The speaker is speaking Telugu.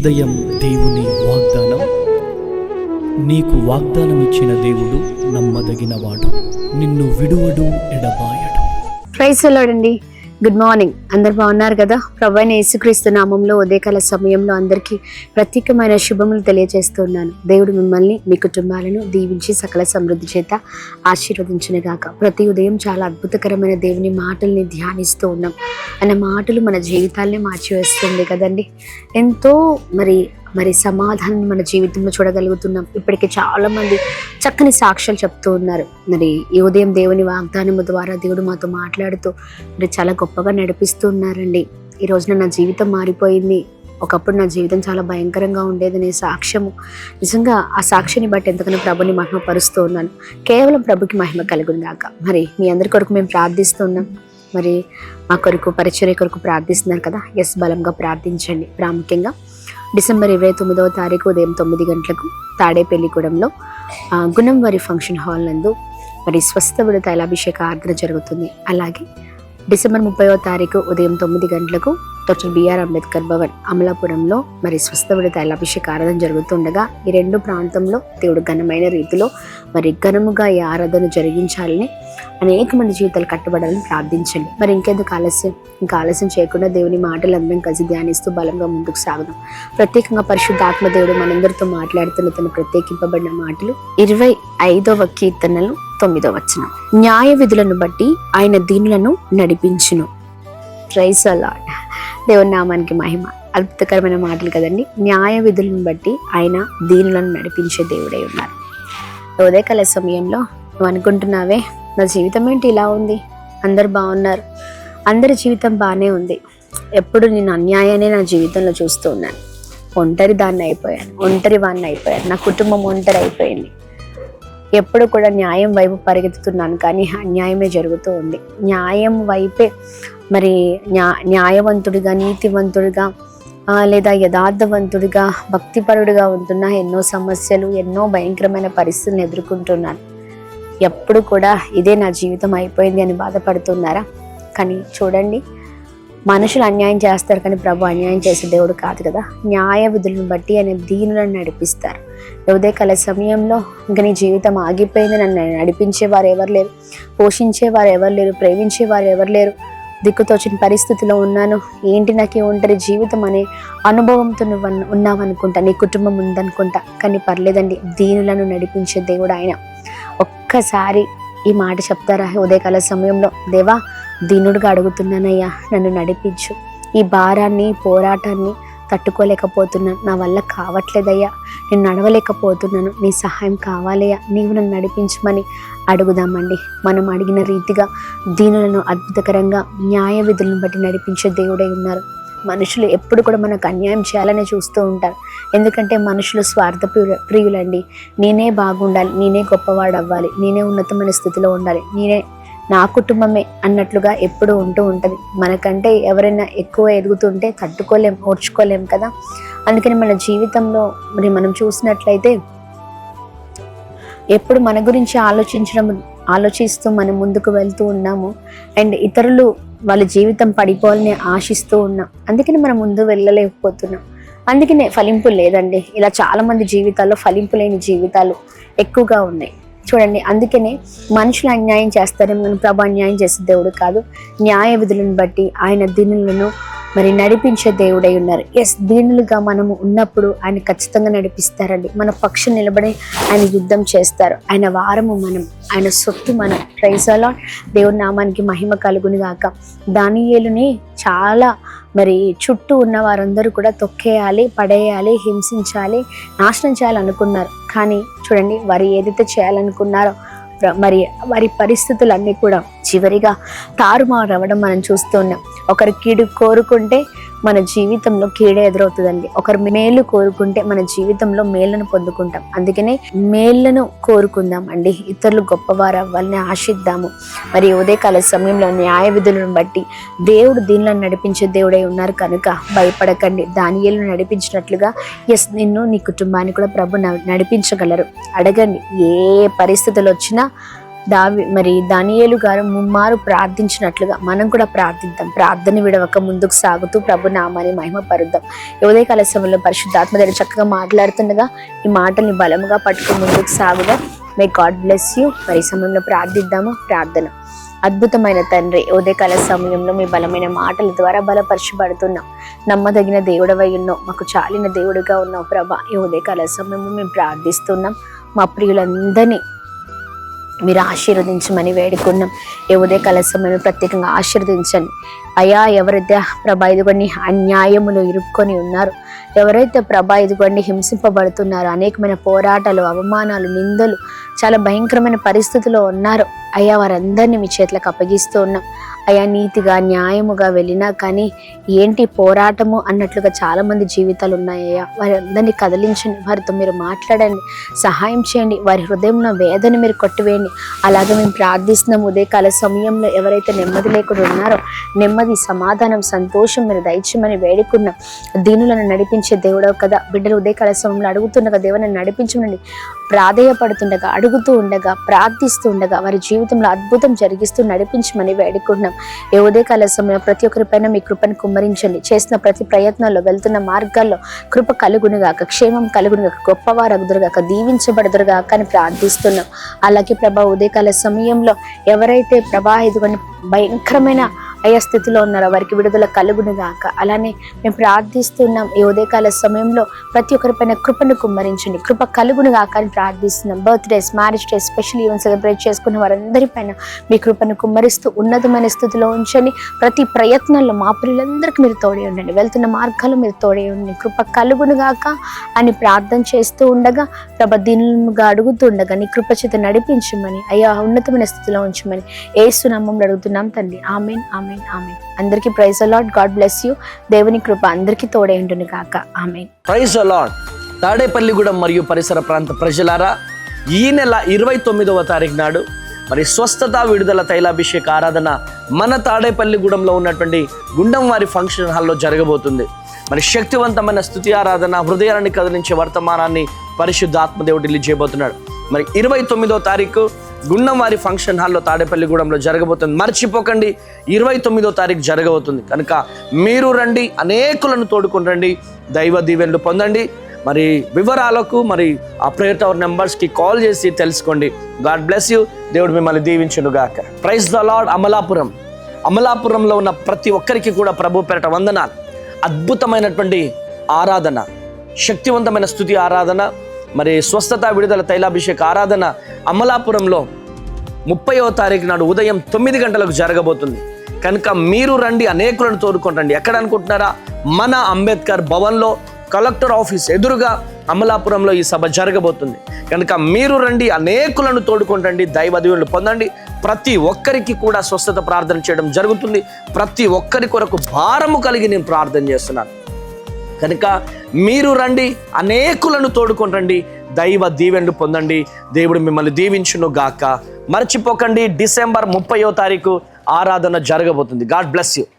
ఉదయం దేవుని వాగ్దానం. నీకు వాగ్దానం ఇచ్చిన దేవుడు నమ్మదగినవాడు, నిన్ను విడువడు, ఎడబాయడు. ప్రైజ్ ది లార్డ్ అండి. Good morning. అందరు బాగున్నారు కదా? ప్రభువైన యేసుక్రీస్తు నామంలో ఉదయకాల సమయంలో అందరికీ ప్రత్యేకమైన శుభములు తెలియజేస్తున్నాను. దేవుడు మిమ్మల్ని, మీ కుటుంబాలను దీవించి సకల సమృద్ధి చేత ఆశీర్వదించునుగాక. ప్రతి ఉదయం చాలా అద్భుతకరమైన దేవుని మాటల్ని ధ్యానిస్తూ ఉన్నాం. అన్న మాటలు మన జీవితాల్ని మార్చివేస్తుంది కదండి. ఎంతో మరి సమాధానం మన జీవితంలో చూడగలుగుతున్నాం. ఇప్పటికే చాలా మంది చక్కని సాక్ష్యాలు చెప్తూ ఉన్నారు. మరి ఈ ఉదయం దేవుని వాగ్దానము ద్వారా దేవుడు మాతో మాట్లాడుతూ మరి చాలా గొప్పగా నడిపిస్తూ ఉన్నారండి. ఈ రోజున నా జీవితం మారిపోయింది, ఒకప్పుడు నా జీవితం చాలా భయంకరంగా ఉండేదనే సాక్ష్యము. నిజంగా ఆ సాక్ష్యాన్ని బట్టి ఎంతగానో ప్రభుని మహిమపరుస్తూ ఉన్నాను. కేవలం ప్రభుకి మహిమ కలుగునుగాక. మరి మీ అందరి కొరకు మేము ప్రార్థిస్తున్నాం. మరి మా కొరకు, పరిచర్య కొరకు ప్రార్థిస్తున్నారు కదా, ఎస్, బలంగా ప్రార్థించండి. ప్రాముఖ్యంగా డిసెంబర్ 29వ తారీఖు ఉదయం 9 గంటలకు తాడేపల్లిగూడెంలో గుణం వారి ఫంక్షన్ హాల్ నందు మరి స్వస్థ విడుదల తైలాభిషేక ఆరాధన జరుగుతుంది. అలాగే డిసెంబర్ 30వ తారీఖు ఉదయం 9 గంటలకు డాక్టర్ బిఆర్ అంబేద్కర్ భవన్ అమలాపురంలో మరి స్వస్థ విడుదల తైలాభిషేక ఆరాధన జరుగుతుండగా ఈ రెండు ప్రాంతంలో దేవుడు ఘనమైన రీతిలో మరి ఘనముగా ఈ ఆరాధన జరిగించాలని, అనేక మంది జీవితాలు కట్టుబడాలని ప్రార్థించండి. మరి ఇంకెందుకు ఆలస్యం? ఇంకా ఆలస్యం చేయకుండా దేవుని మాటలు అందరం కలిసి ధ్యానిస్తూ బలంగా ముందుకు సాగుదాం. ప్రత్యేకంగా పరిశుద్ధాత్మ దేవుడు మనందరితో మాట్లాడుతున్న తను ప్రత్యేకింపబడిన మాటలు 25వ కీర్తనలు 9వ వచనం. న్యాయ విధులను బట్టి ఆయన దీనులను నడిపించును. Praise the Lord. దేవుని నామానికి మహిమ. అద్భుతకరమైన మాటలు కదండి. న్యాయ విధులను బట్టి ఆయన దీనులను నడిపించే దేవుడై ఉన్నారు. ఉదయకాల సమయంలో నువ్వు అనుకుంటున్నావే, నా జీవితం ఏంటి ఇలా ఉంది, అందరు బాగున్నారు, అందరి జీవితం బాగానే ఉంది, ఎప్పుడు నేను అన్యాయాన్ని నా జీవితంలో చూస్తూ ఉన్నాను, ఒంటరి దాన్ని అయిపోయాను, ఒంటరి వాడిని అయిపోయాను, నా కుటుంబం ఒంటరి అయిపోయింది, ఎప్పుడు కూడా న్యాయం వైపు పరిగెత్తుతున్నాను కానీ అన్యాయమే జరుగుతూ ఉంది, న్యాయం వైపే మరి న్యాయవంతుడిగా, నీతివంతుడిగా లేదా యథార్థవంతుడిగా, భక్తిపరుడిగా ఉంటున్నా ఎన్నో సమస్యలు, ఎన్నో భయంకరమైన పరిస్థితులను ఎదుర్కొంటున్నాను, ఎప్పుడు కూడా ఇదే నా జీవితం అయిపోయింది అని బాధపడుతున్నారా? కానీ చూడండి, మనుషులు అన్యాయం చేస్తారు కానీ ప్రభు అన్యాయం చేసే దేవుడు కాదు కదా. న్యాయ విధులను బట్టి ఆయన దీనులను నడిపిస్తారు. ఉదయకాల సమయంలో ఇంకా నీ జీవితం ఆగిపోయింది, నన్ను నడిపించేవారు ఎవరు లేరు, పోషించేవారు ఎవరు లేరు, ప్రేమించేవారు ఎవరు లేరు, దిక్కుతోచిన పరిస్థితిలో ఉన్నాను, ఏంటి నాకు ఒంటరి జీవితం అనే అనుభవంతో నువ్వు ఉన్నావనుకుంటా, నీ కుటుంబం ఉందనుకుంటా. కానీ పర్లేదండి, దీనులను నడిపించే దేవుడు ఆయన. ఒక్కసారి ఈ మాట చెప్తారా ఉదయకాల సమయంలో? దేవా, దీనుడుగా అడుగుతున్నానయ్యా, నన్ను నడిపించు, ఈ భారాన్ని, పోరాటాన్ని తట్టుకోలేకపోతున్నాను, నా వల్ల కావట్లేదయ్యా, నేను నడవలేకపోతున్నాను, నీ సహాయం కావాలయ్యా, నీవు నన్ను నడిపించమని అడుగుదామండి. మనం అడిగిన రీతిగా దీనులను అద్భుతకరంగా న్యాయ విధులను బట్టి నడిపించే దేవుడై ఉన్నారు. మనుషులు ఎప్పుడు కూడా మనకు అన్యాయం చేయాలని చూస్తూ ఉంటారు. ఎందుకంటే మనుషులు స్వార్థ ప్రియులండి. నేనే బాగుండాలి, నేనే గొప్పవాడు అవ్వాలి, నేనే ఉన్నతమైన స్థితిలో ఉండాలి, నేనే, నా కుటుంబమే అన్నట్లుగా ఎప్పుడు ఉంటూ ఉంటుంది. మనకంటే ఎవరైనా ఎక్కువ ఎదుగుతుంటే తట్టుకోలేం, ఓర్చుకోలేం కదా. అందుకని మన జీవితంలో మరి మనం చూసినట్లయితే ఎప్పుడు మన గురించి ఆలోచిస్తూ మనం ముందుకు వెళ్తూ ఉన్నాము. అండ్ ఇతరులు వాళ్ళ జీవితం పడిపోవాలని ఆశిస్తూ ఉన్నాం. అందుకని మనం ముందు వెళ్ళలేకపోతున్నాం. అందుకనే ఫలింపు లేదండి. ఇలా చాలా మంది జీవితాల్లో ఫలింపు లేని జీవితాలు ఎక్కువగా ఉన్నాయి చూడండి. అందుకనే మనుషులు అన్యాయం చేస్తారేమో కానీ ప్రభు అన్యాయం చేసే దేవుడు కాదు. న్యాయ విధులను బట్టి ఆయన దీనులను మరి నడిపించే దేవుడై ఉన్నారు. ఎస్, దీనులుగా మనము ఉన్నప్పుడు ఆయన ఖచ్చితంగా నడిపిస్తారండి. మన పక్షం నిలబడి ఆయన యుద్ధం చేస్తారు. ఆయన వారము మనం, ఆయన సొత్తు మనం. Praise the Lord. దేవుని నామానికి మహిమ కలుగును గాక. దానియేలుని చాలా మరి చుట్టూ ఉన్న వారందరూ కూడా తొక్కేయాలి, పడేయాలి, హింసించాలి, నాశనం చేయాలనుకున్నారు. కానీ చూడండి, వారు ఏదైతే చేయాలనుకున్నారో మరి వారి పరిస్థితులన్నీ కూడా చివరిగా తారుమారు అవ్వడం మనం చూస్తూ ఉన్నాం. ఒకరు కీడు కోరుకుంటే మన జీవితంలో కీడే ఎదురవుతుందండి. ఒకరు మేలు కోరుకుంటే మన జీవితంలో మేళ్లను పొందుకుంటాం. అందుకనే మేళ్లను కోరుకుందాం అండి. ఇతరులు గొప్పవారు అవ్వాలని ఆశిద్దాము. మరి ఉదయకాల సమయంలో న్యాయ విధులను బట్టి దేవుడు దీనిలను నడిపించే దేవుడై ఉన్నారు కనుక భయపడకండి. దానియేలును నడిపించినట్లుగా ఎస్, నిన్ను, నీ కుటుంబాన్ని కూడా ప్రభు నడిపించగలరు. అడగండి. ఏ పరిస్థితులు వచ్చినా దానియేలు గారు ముమ్మారు ప్రార్థించినట్లుగా మనం కూడా ప్రార్థిద్దాం. ప్రార్థన విడవక ముందుకు సాగుతూ ప్రభు నామాన్ని మహిమపరుద్దాం. ఉదయకాల సమయంలో పరిశుద్ధాత్మ దేవుడు చక్కగా మాట్లాడుతుండగా ఈ మాటల్ని బలముగా పట్టుకుని ముందుకు సాగుదాం. May God bless you. మరి సమయంలో ప్రార్థిద్దాము. ప్రార్థన. అద్భుతమైన తండ్రి, ఉదయకాల సమయంలో మీ బలమైన మాటల ద్వారా బలపరచబడుతున్నాం. నమ్మదగిన దేవుడవై ఉన్నావు, మాకు చాలిన దేవుడిగా ఉన్నావు ప్రభా. ఈ ఉదయకాల సమయంలో మేము ప్రార్థిస్తున్నాం. మా ప్రియులందరినీ మీరు ఆశీర్వదించమని వేడుకున్నాం. ఏ ఉదయకాల సమయంలో ప్రత్యేకంగా ఆశీర్వదించండి అయ్యా. ఎవరైతే ప్రభా ఇదిగోండి అన్యాయములు ఇరుక్కొని ఉన్నారు, ఎవరైతే ప్రభా ఇదిగోండి హింసింపబడుతున్నారో, అనేకమైన పోరాటాలు, అవమానాలు, నిందలు, చాలా భయంకరమైన పరిస్థితుల్లో ఉన్నారు అయ్యా, వారందరినీ మీ చేతులకు అప్పగిస్తూ ఉన్నాం అయ్యా. నీతిగా న్యాయముగా వెళ్ళినా కానీ ఏంటి పోరాటము అన్నట్లుగా చాలా మంది జీవితాలు ఉన్నాయ్యా. వారందరినీ కదిలించండి, వారితో మీరు మాట్లాడండి, సహాయం చేయండి, వారి హృదయంలో వేదన మీరు కొట్టివేయండి. అలాగే మేము ప్రార్థిస్తున్నాం ఉదయకాల సమయంలో ఎవరైతే నెమ్మది లేకుండా ఉన్నారో నెమ్మది, సమాధానం, సంతోషం మీరు దయచేయమని వేడుకున్నాం. దీనులను నడిపించే దేవుడవు కదా. బిడ్డలు ఉదయకాల సమయంలో అడుగుతుండగా దేవుని నడిపించమని ప్రాధేయపడుతుండగా, అడుగుతూ ఉండగా, ప్రార్థిస్తూ ఉండగా వారి జీవితంలో అద్భుతం జరిగిస్తూ నడిపించమని వేడుకుంటున్నాం. ఏ ఉదయకాల సమయంలో ప్రతి ఒక్కరిపైన మీ కృపను కుమ్మరించండి. చేసిన ప్రతి ప్రయత్నంలో, వెళ్తున్న మార్గాల్లో కృప కలుగునుగాక, క్షేమం కలుగునుగాక, గొప్పవారు అగుదురుగాక, దీవించబడుదురుగాక అని ప్రార్థిస్తున్నాం. అలాగే ప్రభా ఉదయకాల సమయంలో ఎవరైతే ప్రభా ఇదిగోని భయంకరమైన అయ్యా స్థితిలో ఉన్నారో వారికి విడుదల కలుగునుగాక. అలానే మేము ప్రార్థిస్తున్నాం. ఈ ఉదయకాల సమయంలో ప్రతి ఒక్కరిపైన కృపను కుమ్మరించండి, కృప కలుగునుగాక అని ప్రార్థిస్తున్నాం. Birthdays, marriage days, special events celebrate చేసుకున్న వారందరిపైన మీ కృపను కుమ్మరిస్తూ ఉన్నతమైన స్థితిలో ఉంచండి. ప్రతి ప్రయత్నంలో మా ప్రియులందరికీ మీరు తోడే ఉండండి, వెళ్తున్న మార్గాలు మీరు తోడే ఉండండి, కృప కలుగునుగాక అని ప్రార్థన చేస్తూ ఉండగా ప్రభ దీనులుగా అడుగుతూ ఉండగా నీ కృప చేత నడిపించమని అయ్యా ఉన్నతమైన స్థితిలో ఉంచమని యేసు నామములో అడుగుతున్నాం తండ్రి. ఆమేన్, ఆమేన్, ఆమేన్. అందరికీ praise the lord. God bless you. దేవుని కృప అందరికీ తోడే ఉండును గాక. Amen. Praise the lord. Tadepalligudem మరియు పరిసర ప్రాంత ప్రజలారా, ఈ నెల 29వ తారీఖు నాడు మరి స్వస్థత విడుదల తైలాభిషేక ఆరాధన మన తాడేపల్లిగూడెంలో ఉన్నటువంటి గుండం వారి ఫంక్షన్ హాల్లో జరగబోతుంది. మరి శక్తివంతమైన స్తుతి ఆరాధన, హృదయాన్ని కదిలించే వర్తమానాన్ని పరిశుద్ధ ఆత్మదేవుడు రిలీజ్ చేయబోతున్నాడు. మరి 29వ తారీఖు గుండం వారి ఫంక్షన్ హాల్లో తాడేపల్లిగూడెంలో జరగబోతుంది. మర్చిపోకండి, 29వ తారీఖు జరగబోతుంది కనుక మీరు రండి, అనేకులను తోడుకొని రండి, దైవ దీవెనలు పొందండి. మరి వివరాలకు మరి ఆ ప్రేయర్ టవర్ నెంబర్స్కి కాల్ చేసి తెలుసుకోండి. God bless you. దేవుడు మిమ్మల్ని దీవించును గాక. Praise the Lord. అమలాపురంలో ఉన్న ప్రతి ఒక్కరికి కూడా ప్రభు పేరట వందనాలు. అద్భుతమైనటువంటి ఆరాధన, శక్తివంతమైన స్తుతి ఆరాధన, మరి స్వస్థత విడుదల తైలాభిషేక ఆరాధన అమలాపురంలో 30వ తారీఖు నాడు ఉదయం 9 గంటలకు జరగబోతుంది కనుక మీరు రండి, అనేకులను తోడుకుంటండి. ఎక్కడ అనుకుంటున్నారా? మన అంబేద్కర్ భవన్లో కలెక్టర్ ఆఫీస్ ఎదురుగా అమలాపురంలో ఈ సభ జరగబోతుంది కనుక మీరు రండి, అనేకులను తోడుకుంటండి, దైవ దీవెనలు పొందండి. ప్రతి ఒక్కరికి కూడా స్వస్థత ప్రార్థన చేయడం జరుగుతుంది. ప్రతి ఒక్కరి కొరకు భారము కలిగి నేను ప్రార్థన చేస్తున్నాను కనుక మీరు రండి, అనేకులను తోడుకొని రండి, దైవ దీవెనలు పొందండి. దేవుడు మిమ్మల్ని దీవించును గాక. మర్చిపోకండి, డిసెంబర్ 30వ తారీఖు ఆరాధన జరగబోతుంది. God bless you.